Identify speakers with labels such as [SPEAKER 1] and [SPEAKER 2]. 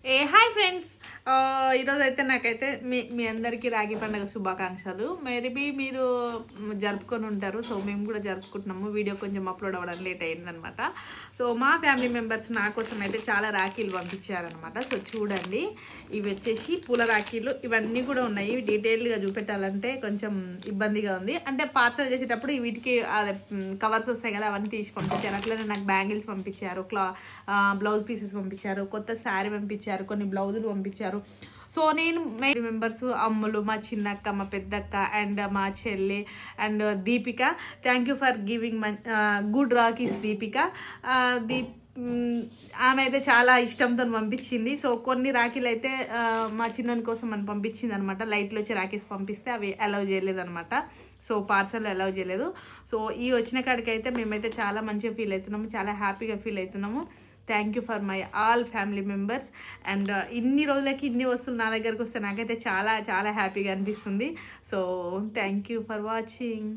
[SPEAKER 1] Hi friends. ఈరోజు అయితే నాకైతే మీ అందరికీ రాఖీ పండుగ శుభాకాంక్షలు. మేబీ మీరు జరుపుకొని ఉంటారు. సో మేము కూడా జరుపుకుంటున్నాము. వీడియో కొంచెం అప్లోడ్ అవ్వడం లేట్ అయిందనమాట. సో మా ఫ్యామిలీ మెంబర్స్ నా కోసం అయితే చాలా రాఖీలు పంపించారనమాట. సో చూడండి, ఇవి వచ్చేసి పూల రాఖీలు. ఇవన్నీ కూడా ఉన్నాయి. డీటెయిల్గా చూపెట్టాలంటే కొంచెం ఇబ్బందిగా ఉంది. అంటే పార్సల్ చేసేటప్పుడు వీటికి అదే కవర్స్ వస్తాయి కదా, అవన్నీ తీసి పంపించారు. అట్లనే నాకు బ్యాంగిల్స్ పంపించారు, బ్లౌజ్ పీసెస్ పంపించారు, కొత్త శారీ పంపించారు, కొన్ని బ్లౌజులు పంపించారు. సో నేను మెంబర్స్ అమ్ములు, మా చిన్నక్క, మా పెద్దక్క అండ్ మా చెల్లి and Deepika. Thank you for giving my good rakhis Deepika. ఆమె అయితే చాలా ఇష్టంతో పంపించింది. సో కొన్ని రాఖీలు అయితే మా చిన్నోని కోసం మనం పంపించింది అనమాట. లైట్లు వచ్చి రాఖీస్ పంపిస్తే అవి అలౌ చేయలేదన్నమాట. సో పార్సల్ అలౌ చేయలేదు. సో ఈ వచ్చిన కాడికి అయితే మేమైతే చాలా మంచిగా ఫీల్ అవుతున్నాము, చాలా హ్యాపీగా ఫీల్ అవుతున్నాము. Thank you for my all family members. And ఇన్ని రోజులకి ఇన్ని వస్తువులు నా దగ్గరకు వస్తే నాకైతే చాలా చాలా హ్యాపీగా అనిపిస్తుంది. So thank you for watching.